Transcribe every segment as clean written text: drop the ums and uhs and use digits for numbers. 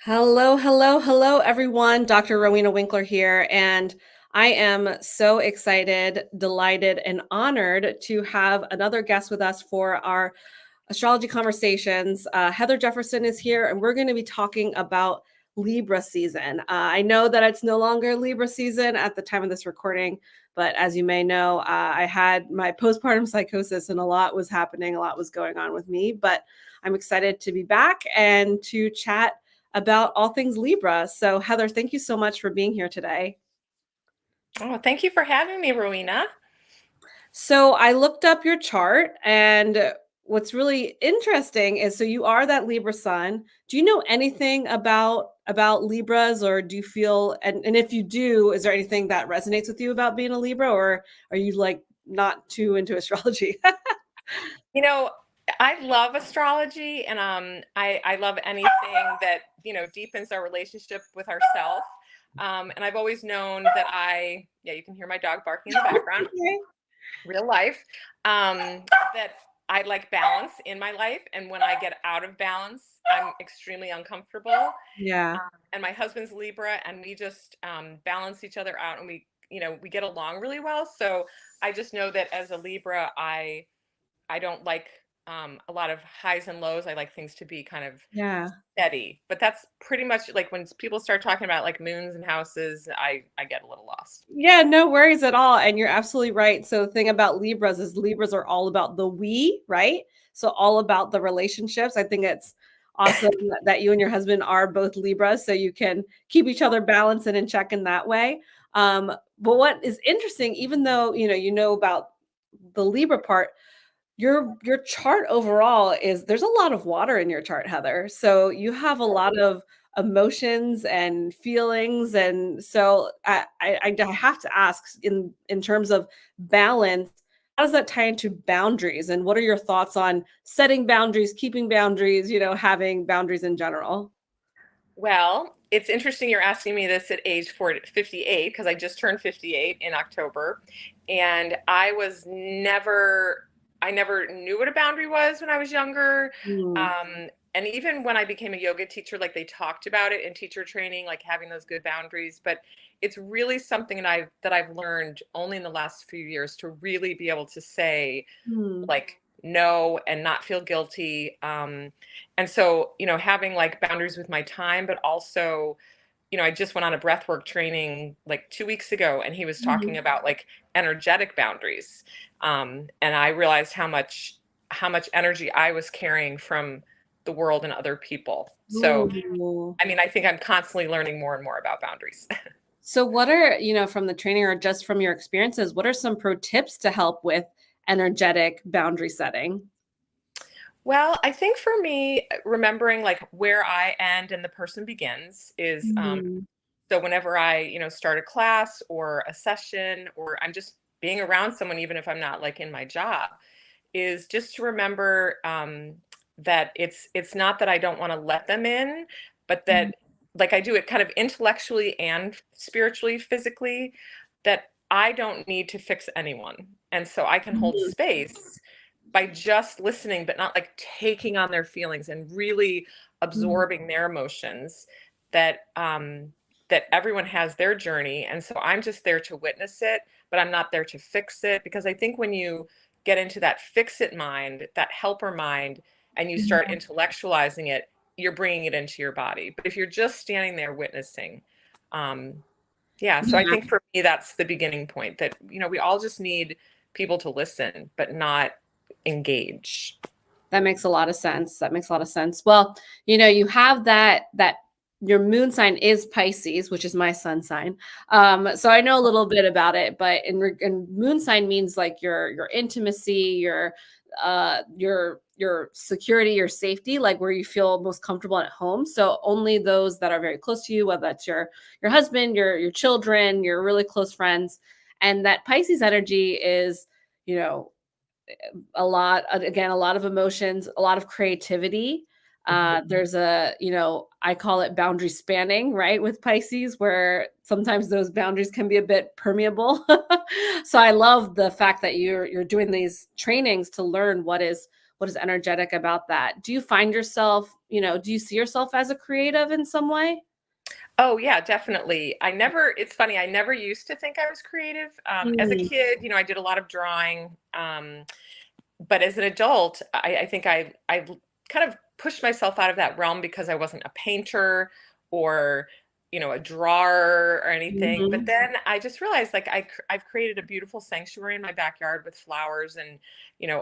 Hello, hello, hello, everyone. Dr. Rowena Winkler here, and I am so excited, delighted, and honored to have another guest with us for our astrology conversations. Heather Jefferson is here, and we're going to be talking about Libra season. I know that it's no longer Libra season at the time of this recording, but as you may know, I had my postpartum psychosis, and a lot was happening, a lot was going on with me. But I'm excited to be back and to chat about all things Libra. So, Heather, thank you so much for being here today. Oh, thank you for having me, Rowena. So, I looked up your chart, and what's really interesting is so you are that Libra sun. Do you know anything about Libras, or do you feel and if you do, is there anything that resonates with you about being a Libra, or are you like not too into astrology? You know, I love astrology and I love anything that, deepens our relationship with ourselves. And I've always known that you can hear my dog barking in the background, Okay. real life, that I like balance in my life. And when I get out of balance, I'm extremely uncomfortable. Yeah. And my husband's Libra, and we just balance each other out, and we get along really well. So I just know that as a Libra, I don't like a lot of highs and lows. I like things to be kind of Yeah. steady. But that's pretty much like when people start talking about like moons and houses, I get a little lost. Yeah, no worries at all. And you're absolutely right. So the thing about Libras is Libras are all about the we, right? So all about the relationships. I think it's awesome that you and your husband are both Libras, so you can keep each other balanced and in check in that way. But what is interesting, even though you know about the Libra part, your chart overall is there's a lot of water in your chart, Heather. So you have a lot of emotions and feelings, and so I have to ask in terms of balance, how does that tie into boundaries, and what are your thoughts on setting boundaries, keeping boundaries, having boundaries in general? Well, it's interesting you're asking me this at age 58 because I just turned 58 in October. And I never knew what a boundary was when I was younger. Mm, And even when I became a yoga teacher, like they talked about it in teacher training, like having those good boundaries. But it's really something that I've learned only in the last few years to really be able to say, mm, like, no, and not feel guilty. And so, having like boundaries with my time, but also, I just went on a breathwork training like 2 weeks ago, and he was talking mhm. about like energetic boundaries. And I realized how much energy I was carrying from the world and other people. So, Ooh. I mean, I think I'm constantly learning more and more about boundaries. So what are, from the training or just from your experiences, what are some pro tips to help with energetic boundary setting? Well, I think for me, remembering like where I end and the person begins is Mhm. so whenever I, start a class or a session, or I'm just being around someone, even if I'm not like in my job, is just to remember that it's not that I don't want to let them in, but Mhm. that like I do it kind of intellectually and spiritually, physically, that I don't need to fix anyone. And so I can hold Mhm. space by just listening, but not like taking on their feelings and really Mhm. absorbing their emotions. That everyone has their journey, and so I'm just there to witness it, but I'm not there to fix it, because I think when you get into that fix it mind, that helper mind, and you start Yeah. intellectualizing it, you're bringing it into your body. But if you're just standing there witnessing, um, yeah, so I Yeah. think for me, that's the beginning point, that, we all just need people to listen, but not engage. That makes a lot of sense. That makes a lot of sense. Well, you have that your moon sign is Pisces, which is my sun sign. So I know a little bit about it, but in moon sign means like your intimacy, your security, your safety, like where you feel most comfortable at home. So only those that are very close to you, whether that's your husband, your children, your really close friends. And that Pisces energy is, you know, a lot of emotions, a lot of creativity. There's I call it boundary spanning, right, with Pisces, where sometimes those boundaries can be a bit permeable. So I love the fact that you're doing these trainings to learn what is energetic about that. Do you find yourself, do you see yourself as a creative in some way? Oh yeah, definitely. It's funny, I never used to think I was creative. As a Mm, kid, I did a lot of drawing. But as an adult, I think I kind of pushed myself out of that realm because I wasn't a painter or, a drawer or anything. But mhm. then I just realized like I've created a beautiful sanctuary in my backyard with flowers and,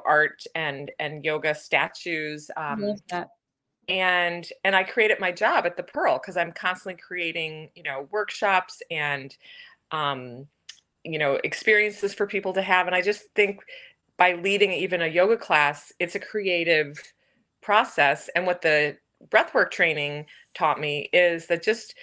art and yoga statues. Love that. And I create it my job at the Pearl because I'm constantly creating, workshops and um, experiences for people to have. And I just think by leading even a yoga class, it's a creative process. And what the breathwork training taught me is that just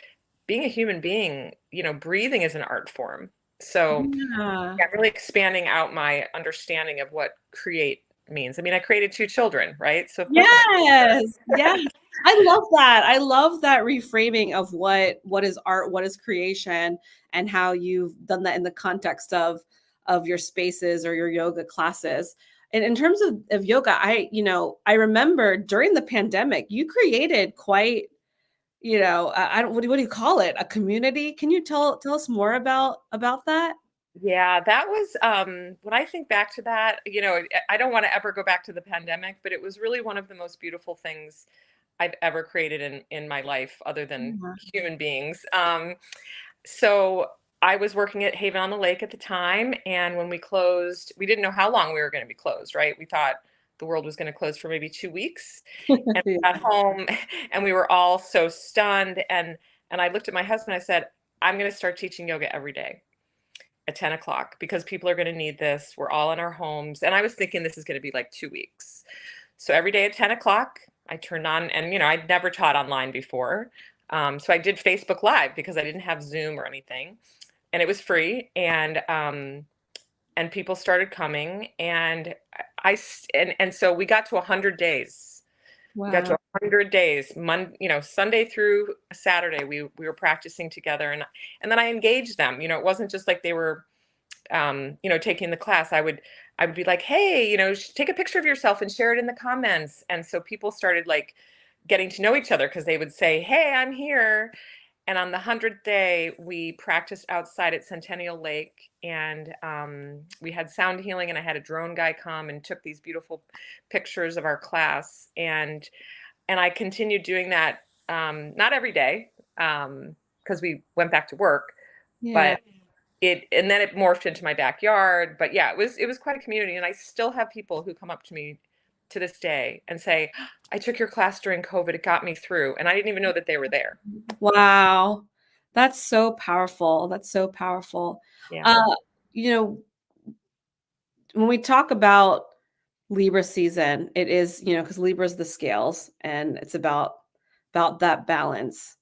being a human being, breathing is an art form. So Yeah. yeah, really expanding out my understanding of what create means. I mean, I created two children, right? So of course I'm a creator. Yes, yes. I love that. I love that reframing of what is art, what is creation, and how you've done that in the context of your spaces or your yoga classes. And in terms of yoga, I remember during the pandemic, you created quite, I don't what do you call it? A community? Can you tell us more about that? Yeah, that was when I think back to that, I don't want to ever go back to the pandemic, but it was really one of the most beautiful things I've ever created in my life other than Yeah. human beings. So I was working at Haven on the Lake at the time, and when we closed, we didn't know how long we were going to be closed, right? We thought the world was going to close for maybe 2 weeks, and Yeah. we got home, and we were all so stunned. And I looked at my husband. I said, "I'm going to start teaching yoga every day at 10 o'clock because people are going to need this. We're all in our homes." And I was thinking this is going to be like 2 weeks. So every day at 10 o'clock, I turned on, and I'd never taught online before. So I did Facebook Live because I didn't have Zoom or anything, and it was free. And people started coming, and and so we got to 100 days. We got to Wow. 100 days, Sunday through Saturday. We were practicing together, and then I engaged them. It wasn't just like they were taking the class. I would be like, hey, take a picture of yourself and share it in the comments. And so people started like getting to know each other because they would say, hey, I'm here. And on the 100th day, we practiced outside at Centennial Lake, and we had sound healing, and I had a drone guy come and took these beautiful pictures of our class. And I continued doing that, not every day, because we went back to work, Yeah. but and then it morphed into my backyard. But yeah, it was quite a community, and I still have people who come up to me to this day and say, I took your class during COVID, it got me through, and I didn't even know that they were there. Wow. That's so powerful. That's so powerful. Yeah. Uh, you know, when we talk about Libra season, it is, because Libra is the scales and it's about that balance.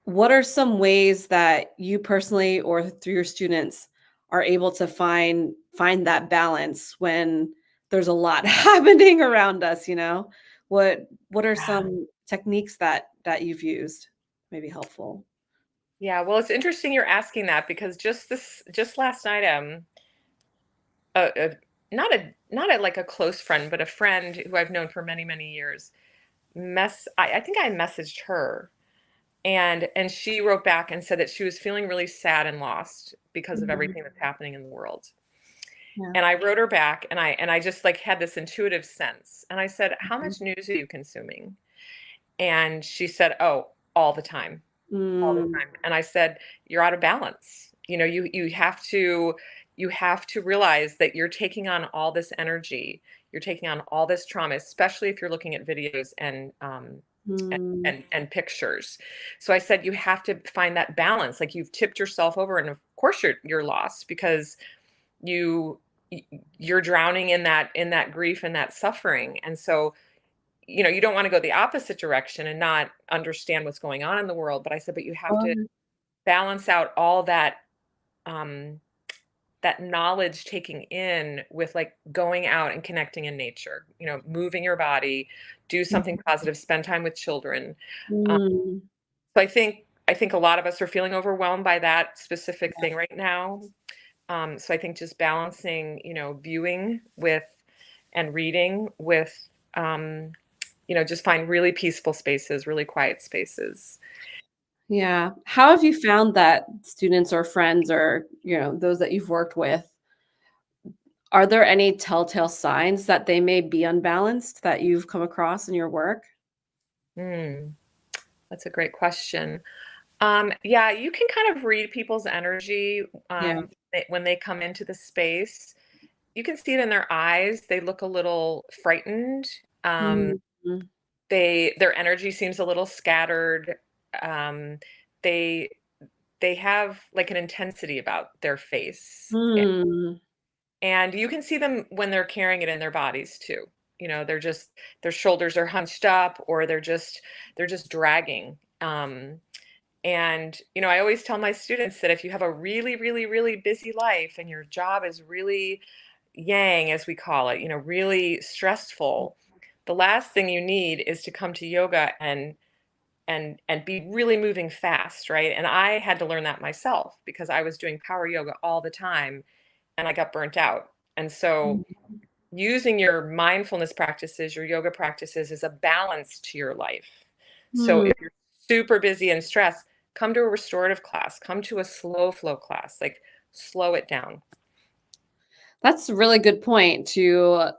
What are some ways that you personally or through your students are able to find that balance when there's a lot happening around us, you know? What are some techniques that you've used? Maybe helpful. Yeah, well, it's interesting you're asking that because just last night, a, a not a like a close friend, but a friend who I've known for many, many years, I think I messaged her, and she wrote back and said that she was feeling really sad and lost because of Mhm. everything that's happening in the world. Yeah. And I wrote her back, and I just like had this intuitive sense. And I said, "How Mhm. much news are you consuming?" And she said, "Oh, all the time." All the Mm. time. And I said, "You're out of balance. You have to realize that you're taking on all this energy. You're taking on all this trauma, especially if you're looking at videos Mm. and pictures." So I said, "You have to find that balance. Like you've tipped yourself over, and of course you're lost because you you're drowning in that grief and that suffering. And so you don't want to go the opposite direction and not understand what's going on in the world." But I said, "But you have to Um, balance out all um that knowledge taking in with like going out and connecting in nature, moving your body, do something positive, spend time with children." um, mm. so I think a lot of us are feeling overwhelmed by that specific thing right now. So I think just balancing, viewing with and reading with, um just find really peaceful spaces, really quiet spaces. Yeah. How have you found that students or friends or, those that you've worked with, are there any telltale signs that they may be unbalanced that you've come across in your work? Hmm, that's a great question. Yeah, you can kind of read people's energy Yeah. when they come into the space. You can see it in their eyes. They look a little frightened. Um, Mhm. their energy seems a little scattered. Um, they they have like an intensity about their face. Mm. And you can see them when they're carrying it in their bodies too. They're just their shoulders are hunched up, or they're just dragging. And I always tell my students that if you have a really, really, really busy life and your job is really yang, as we call it, really stressful, the last thing you need is to come to yoga and be really moving fast, right? And I had to learn that myself because I was doing power yoga all the time and I got burnt out. And so using your mindfulness practices, your yoga practices is a balance to your life. So Mm. if you're super busy and stressed, come to a restorative class, come to a slow flow class, like slow it down. That's a really good point to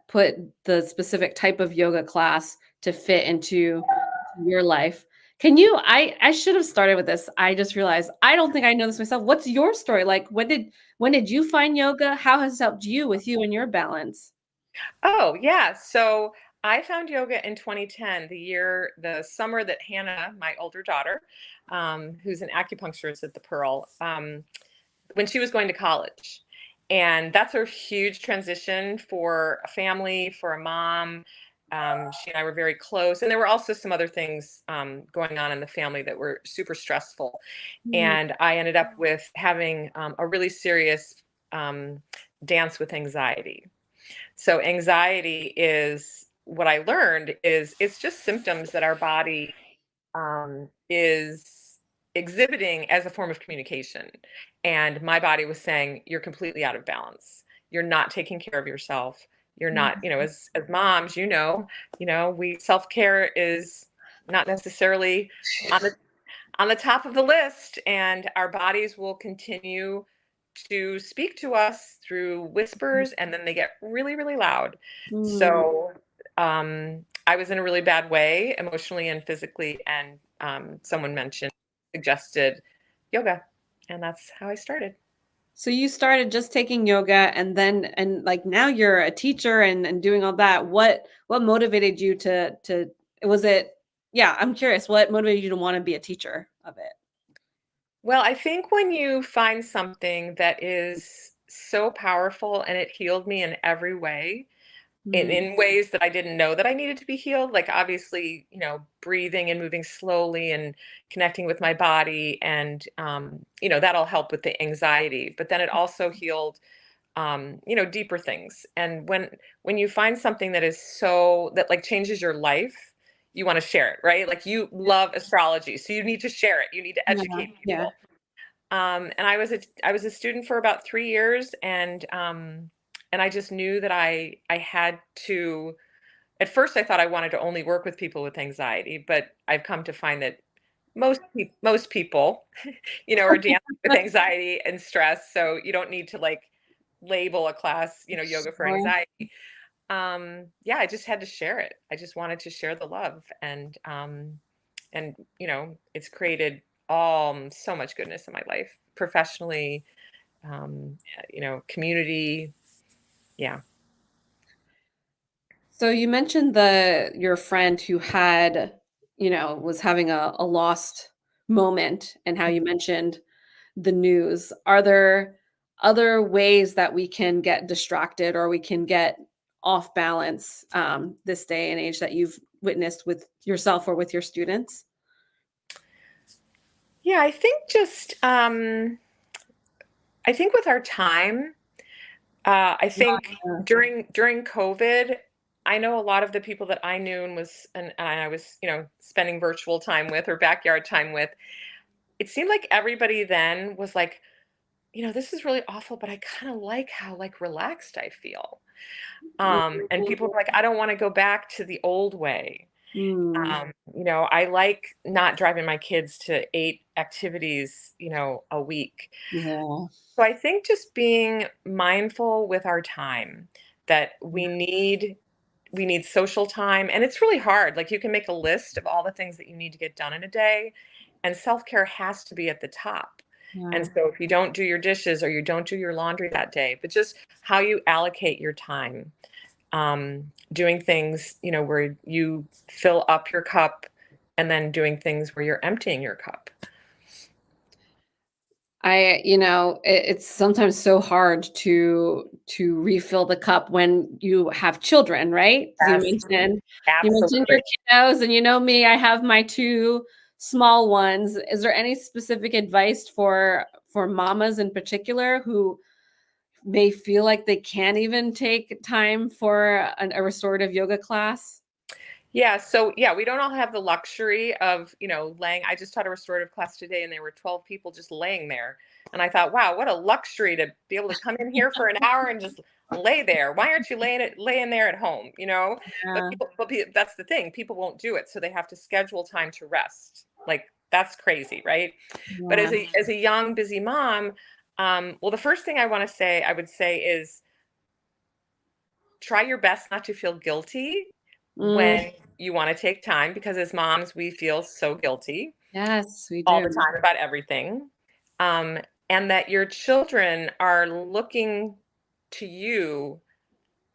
put the specific type of yoga class to fit into your life. Can you I should have started with this. I just realized I don't think I know this myself. What's your story? Like when did you find yoga? How has it helped you with you and your balance? Oh, yeah. So I found yoga in 2010, the summer that Hannah, my older daughter, who's an acupuncturist at the Pearl, when she was going to college. And that's a huge transition for a family, for a mom. She and I were very close. And there were also some other things going on in the family that were super stressful. Mm, And I ended up with having a really serious um, dance with anxiety. So anxiety is what I learned is it's just symptoms that our body is exhibiting as a form of communication. And my body was saying, you're completely out of balance. You're not taking care of yourself. You're not, mm, as moms, we self-care is not necessarily on the top of the list, and our bodies will continue to speak to us through whispers, and then they get really, really loud. mm. So I was in a really bad way emotionally and physically, and someone suggested yoga, and that's how I started. So you started just taking yoga and like now you're a teacher and doing all that. What motivated you to was it yeah, I'm curious what motivated you to want to be a teacher of it? Well, I think when you find something that is so powerful and it healed me in every way, Mm, in ways that I didn't know that I needed to be healed, like obviously, breathing and moving slowly and connecting with my body, and that'll help with the anxiety. But then it also healed, deeper things. And when you find something that is so that like changes your life, you want to share it, right? Like you love astrology, so you need to share it. You need to yeah, educate yeah. people. And I was a student for about 3 years, and I just knew that I had to. At first, I thought I wanted to only work with people with anxiety, but I've come to find that most people, are dealing with anxiety and stress. So you don't need to like label a class, yoga for Sure. anxiety. Yeah, I just had to share it. I just wanted to share the love, and it's created so much goodness in my life, professionally, community. Yeah. So you mentioned your friend who had, was having a lost moment and how you mentioned the news. Are there other ways that we can get distracted or we can get off balance this day and age that you've witnessed with yourself or with your students? Yeah, I think with our time, I think Yeah. during COVID, I know a lot of the people that I knew and I was, spending virtual time with or backyard time with. It seemed like everybody then was like, this is really awful, but I kind of like how like relaxed I feel. And people are like, I don't want to go back to the old way. Mm, I like not driving my kids to 8 activities, a week. yeah. So I think just being mindful with our time, that we need social time, and it's really hard. Like, you can make a list of all the things that you need to get done in a day, and self-care has to be at the top. And Yeah. so if you don't do your dishes or you don't do your laundry that day, but just how you allocate your time, doing things, where you fill up your cup, and then doing things where you're emptying your cup. It's sometimes so hard to refill the cup when you have children, right? 'Cause Yes, you mentioned your absolutely. kiddos, and you know me, I have my 2 small ones. Is there any specific advice for mamas in particular who may feel like they can't even take time for a restorative yoga class? Yeah, so yeah, we don't all have the luxury of, laying. I just taught a restorative class today and there were 12 people just laying there. And I thought, wow, what a luxury to be able to come in here for an hour and just lay there. Why aren't you laying there at home, But Yeah, that's the thing. People won't do it, so they have to schedule time to rest. Like, that's crazy, right? But yeah. as a young busy mom, well, the first thing I would say is try your best not to feel guilty Mm, when you want to take time, because as moms, we feel so guilty yes, we all the do. time about everything. Um, and that your children are looking to you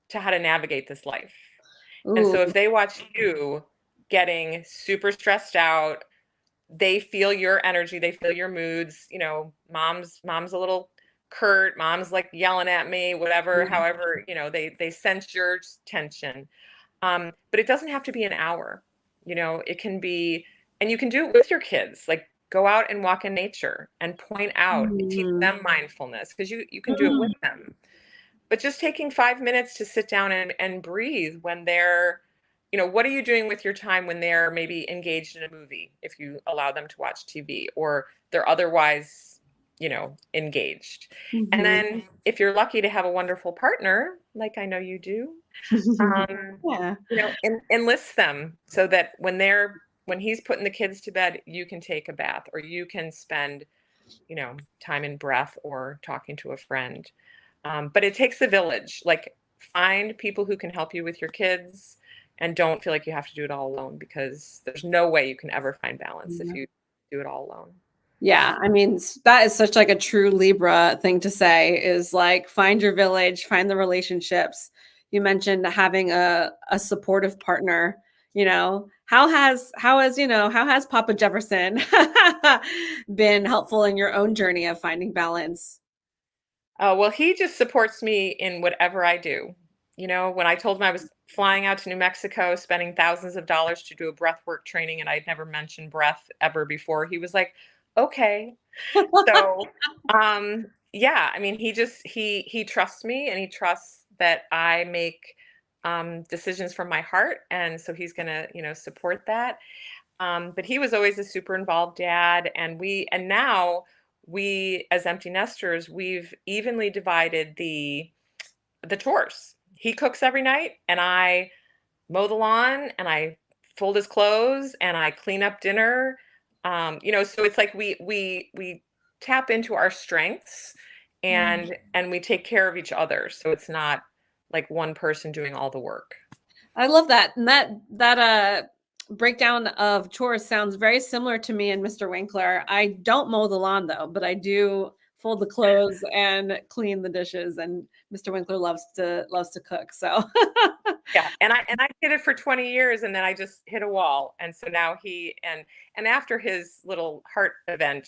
to how to navigate this life. And Ooh, so if they watch you getting super stressed out, they feel your energy, they feel your moods. Mom's a little curt, mom's like yelling at me, whatever, yeah. however, they sense your tension. But it doesn't have to be an hour. It can be, and you can do it with your kids. Like, go out and walk in nature and point out, teach Mhm. them mindfulness, because you can do it with Mm. them. But just taking 5 minutes to sit down and breathe when they're, what are you doing with your time when they're maybe engaged in a movie, if you allow them to watch TV, or they're otherwise, engaged. And Mhm. then if you're lucky to have a wonderful partner, like I know you do, um, Yeah. enlist them so that when he's putting the kids to bed, you can take a bath, or you can spend, time in breath or talking to a friend. But it takes a village. Like, find people who can help you with your kids, and don't feel like you have to do it all alone, because there's no way you can ever find balance if Yeah. you do it all alone. Yeah, I mean, that is such like a true Libra thing to say is like find your village, find the relationships. You mentioned having a supportive partner, how has Papa Jefferson been helpful in your own journey of finding balance? Well, he just supports me in whatever I do. When I told him I was flying out to New Mexico, spending thousands of dollars to do a breath work training, and I'd never mentioned breath ever before, he was like, okay. So, yeah, I mean, he trusts me, and he trusts that I make decisions from my heart, and so he's gonna, support that. But he was always a super involved dad, and now we, as empty nesters, we've evenly divided the chores. He cooks every night, and I mow the lawn, and I fold his clothes, and I clean up dinner. So it's like we tap into our strengths, and we take care of each other. So it's not like one person doing all the work. I love that. And that breakdown of chores sounds very similar to me and Mr. Winkler. I don't mow the lawn though, but I do fold the clothes and clean the dishes. And Mr. Winkler loves to cook. So Yeah, and I did it for 20 years, and then I just hit a wall. And so now and after his little heart event,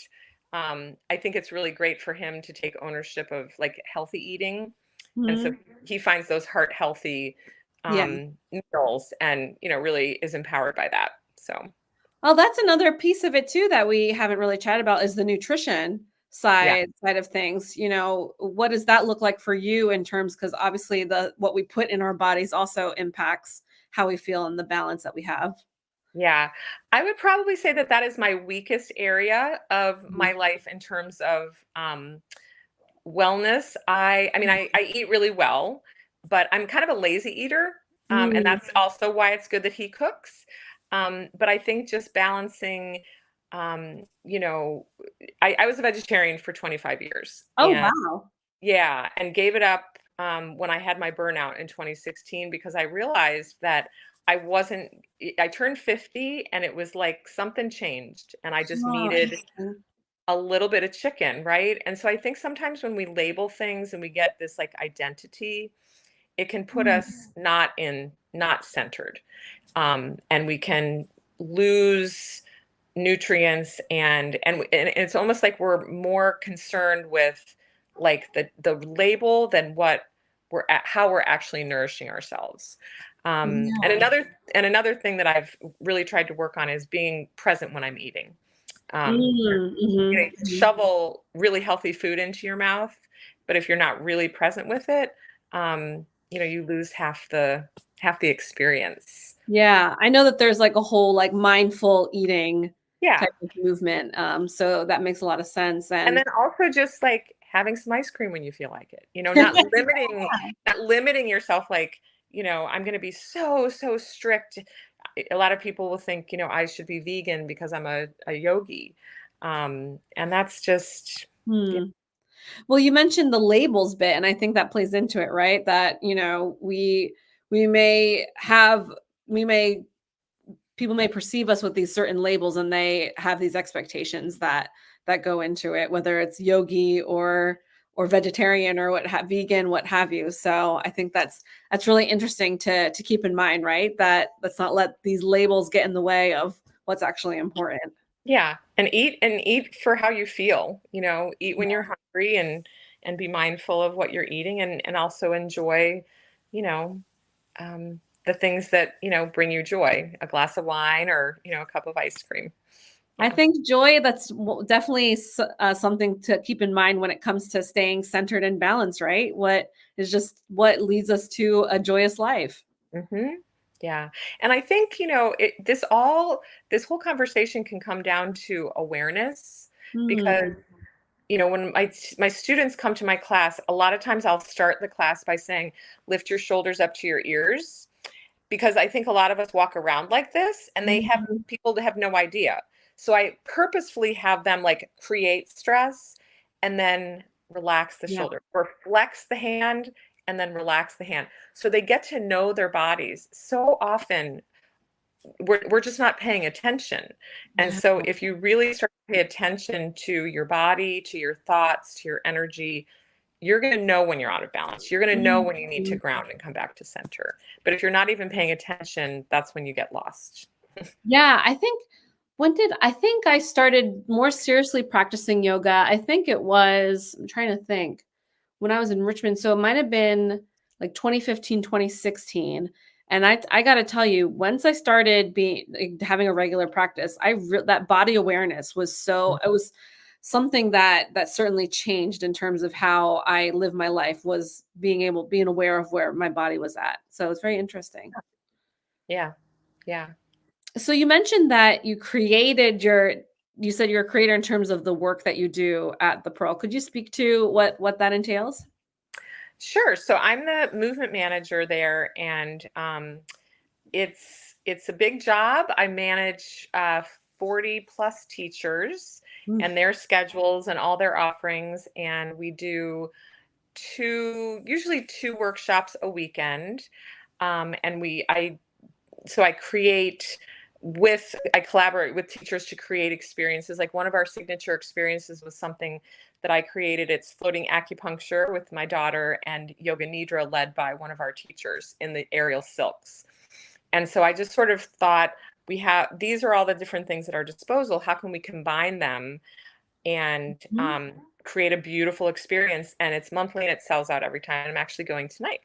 I think it's really great for him to take ownership of, like, healthy eating. And so Mhm. he finds those heart healthy Yeah. meals, and really is empowered by that. So Oh, that's another piece of it too that we haven't really chatted about is the nutrition yeah. side of things. What does that look like for you in terms because obviously the what we put in our bodies also impacts how we feel and the balance that we have. Yeah, I would probably say that that is my weakest area of Mhm. my life in terms of wellness. I mean, I eat really well, but I'm kind of a lazy eater. And Mm. that's also why it's good that he cooks. But I think just balancing, you know, I was a vegetarian for 25 years, Oh, and wow. yeah, and gave it up when I had my burnout in 2016 because I realized that I wasn't, I turned 50 and it was like something changed and I just Oh, needed interesting. a little bit of chicken, right? And so I think sometimes when we label things and we get this like identity, it can put Mm. us not centered. And we can lose nutrients and it's almost like we're more concerned with like the label than what how we're actually nourishing ourselves. And Yeah. another thing that I've really tried to work on is being present when I'm eating. um, Mm, you know, mhm, you can mhm. shovel really healthy food into your mouth, but if you're not really present with it, you lose half the experience. Yeah, I know that there's like a whole like mindful eating Yeah. type of movement. So that makes a lot of sense. And And then also just like having some ice cream when you feel like it. Not limiting yourself like, I'm going to be so strict. A lot of people will think, I should be vegan because I'm a yogi. And that's just yeah. hmm. Well, you mentioned the labels bit, and I think that plays into it, right? That, we may have we may people may perceive us with these certain labels and they have these expectations that go into it, whether it's yogi or vegetarian or vegan, what have you. So I think that's really interesting to keep in mind, right? That let's not let these labels get in the way of what's actually important. Yeah, and eat for how you feel, eat when Yeah. you're hungry and be mindful of what you're eating and also enjoy, you know, the things that, bring you joy, a glass of wine or, a cup of ice cream. I Yeah. think joy, that's definitely something to keep in mind when it comes to staying centered and balanced, right? What leads us to a joyous life. Mhm. Yeah. And I think, this whole conversation can come down to awareness because, Hmm. when my students come to my class, a lot of times I'll start the class by saying, lift your shoulders up to your ears. Because I think a lot of us walk around like this and they have Mhm. people that have no idea. So I purposefully have them like create stress and then relax the Yeah. shoulder or flex the hand and then relax the hand. So they get to know their bodies. So often we're just not paying attention. And Yeah. so if you really start to pay attention to your body, to your thoughts, to your energy, you're going to know when you're out of balance. You're going to know when you need to Mhm. ground and come back to center. But if you're not even paying attention, that's when you get lost. Yeah, I think I started more seriously practicing yoga. I think it was, I'm trying to think, when I was in Richmond. So it might have been like 2015, 2016. And I got to tell you, once I started being like, having a regular practice, that body awareness it was something that certainly changed in terms of how I live my life, was being aware of where my body was at. So it's very interesting. Yeah. Yeah. So you mentioned that you said you're a creator in terms of the work that you do at the Pearl. Could you speak to what that entails? Sure. So I'm the movement manager there, and it's a big job. I manage 40 plus teachers Mm. and their schedules and all their offerings, and we do usually two workshops a weekend. And I collaborate with teachers to create experiences. Like one of our signature experiences was something that I created. It's floating acupuncture with my daughter and yoga nidra led by one of our teachers in the aerial silks. And so I just sort of thought, these are all the different things at our disposal. How can we combine them and Mhm. create a beautiful experience? And it's monthly and it sells out every time. I'm actually going tonight.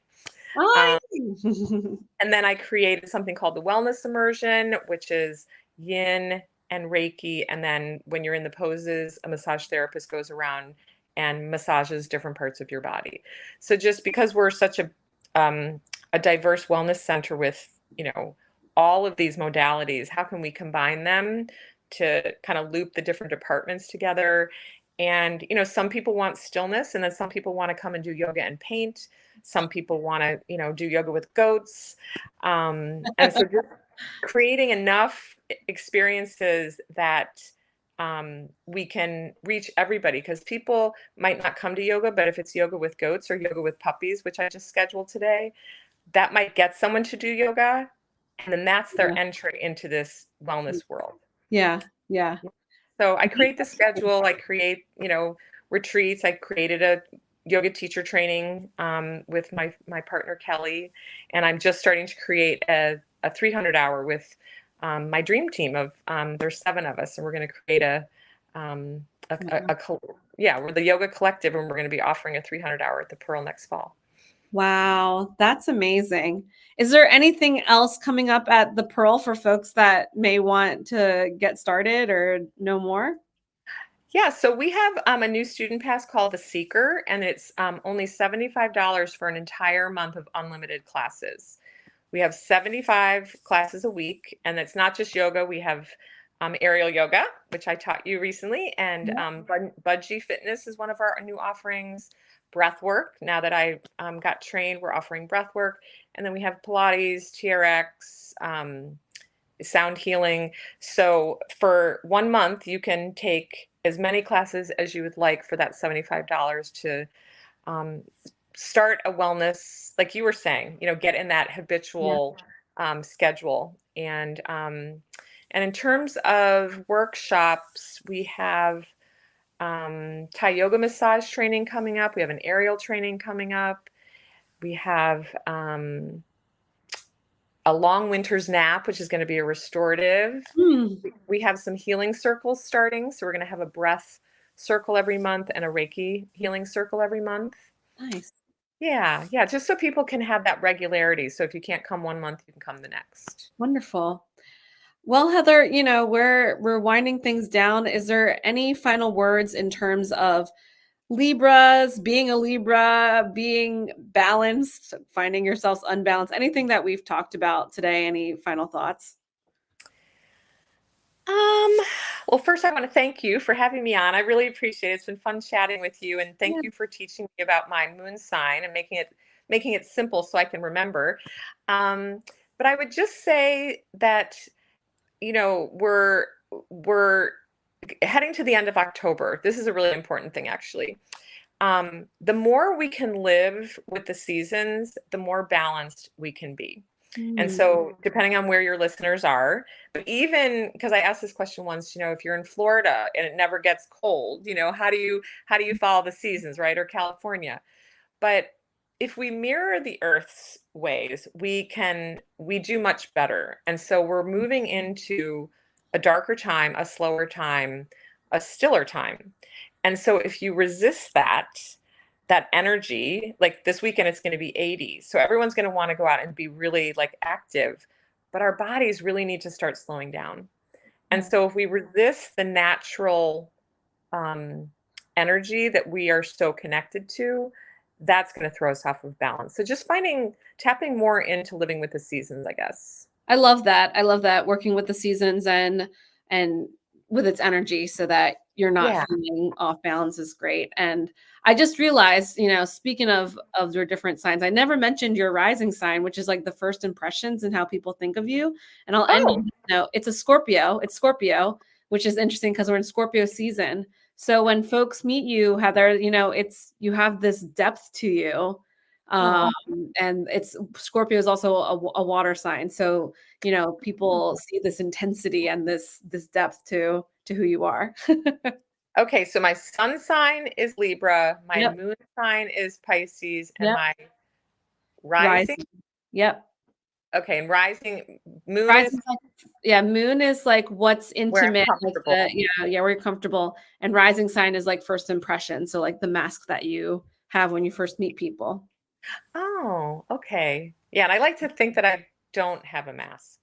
Oh, Um, and then I created something called the wellness immersion, which is yin and Reiki. And then when you're in the poses, a massage therapist goes around and massages different parts of your body. So just because we're such a diverse wellness center with, all of these modalities, how can we combine them to kind of loop the different departments together And, you know, some people want stillness, and then some people want to come and do yoga and paint. Some people want to, you know, do yoga with goats. And so just creating enough experiences that we can reach everybody, because people might not come to yoga, but if it's yoga with goats or yoga with puppies, which I just scheduled today, that might get someone to do yoga. And then that's their Yeah. entry into this wellness world. Yeah. Yeah. So I create the schedule, I create, you know, retreats. I created a yoga teacher training with my partner Kelly, and I'm just starting to create a 300 hour with my dream team of there's 7 of us, and we're going to create yeah, we're the yoga collective, and we're going to be offering a 300 hour at the Pearl next fall. Wow, that's amazing. Is there anything else coming up at the Pearl for folks that may want to get started or know more? Yeah, so we have a new student pass called the Seeker, and it's only $75 for an entire month of unlimited classes. We have 75 classes a week, and it's not just yoga. We have aerial yoga, which I taught you recently, and Yeah. Budgie Fitness is one of our new offerings. Breath work. Now that I got trained, we're offering breath work, and then we have Pilates, TRX, sound healing. So for 1 month, you can take as many classes as you would like for that $75 to um, start a wellness, like you were saying, you know, get in that Yeah. habitual schedule. And in terms of workshops, we have Thai yoga massage training coming up. We have an aerial training coming up. We have a long winter's nap, which is going to be a restorative. Hmm, We have some healing circles starting. So we're going to have a breath circle every month and a Reiki healing circle every month. nice. Yeah, yeah, just so people can have that regularity. So if you can't come 1 month, you can come the next. Wonderful. Well, Heather, we're winding things down. Is there any final words in terms of Libras, being a Libra, being balanced, finding yourselves unbalanced, anything that we've talked about today? Any final thoughts? Um, well, first I want to thank you for having me on. I really appreciate it. It's been fun chatting with you, and thank Yeah. you for teaching me about my moon sign and making it simple so I can remember. Um, but I would just say that, you know, we're heading to the end of October. This is a really important thing, actually. The more we can live with the seasons, the more balanced we can be. And Mm, so, depending on where your listeners are, but even because I asked this question once, you know, if you're in Florida and it never gets cold, you know, how do you follow the seasons, right? Or California. But if we mirror the Earth's ways, we do much better. And so we're moving into a darker time, a slower time, a stiller time. And so if you resist that energy, like this weekend it's going to be 80. So everyone's going to want to go out and be really like active, but our bodies really need to start slowing down. And yeah. so if we resist the natural um, energy that we are so connected to, that's going to throw us off of balance. So just tapping more into living with the seasons, I guess. I love that. I love that working with the seasons and with its energy so that you're not Yeah. feeling off balance is great. And I just realized, speaking of your different signs, I never mentioned your rising sign, which is like the first impressions and how people think of you. And I'll end on Oh, this note. It's a Scorpio. It's Scorpio, which is interesting because we're in Scorpio season. So when folks meet you, Heather, it's you have this depth to you. Um, oh, and it's Scorpio is also a water sign. So people see this intensity and this depth to who you are. okay. So my sun sign is Libra, my Yep. moon sign is Pisces, and Yep. my rising. Rising. Yep. Okay, and rising moon is Rising, like, yeah, moon is like what's where I'm intimate, like comfortable. the yeah, where you're comfortable. And rising sign is like first impression. So like the mask that you have when you first meet people. Oh, okay. Yeah, and I like to think that I don't have a mask.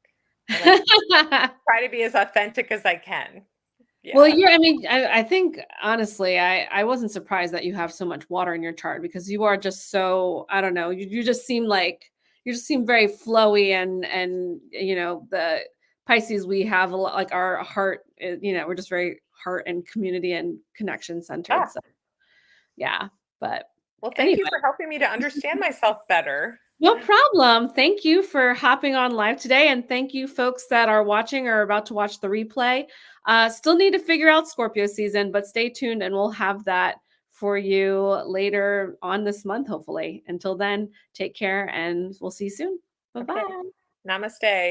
I like to try to be as authentic as I can. Well, Yeah. yeah, I mean, I think honestly, I wasn't surprised that you have so much water in your chart because you are just so, I don't know, you just seem like you just seem very flowy and the Pisces we have a lot like our heart, we're just very heart and community and connection centered. Ah, So yeah, but well, thank anyway. you for helping me to understand myself better. No problem. Thank you for hopping on live today. And thank you, folks that are watching or about to watch the replay. Still need to figure out Scorpio season, but stay tuned and we'll have that for you later on this month, hopefully. Until then, take care and we'll see you soon. Bye Okay. bye. Namaste.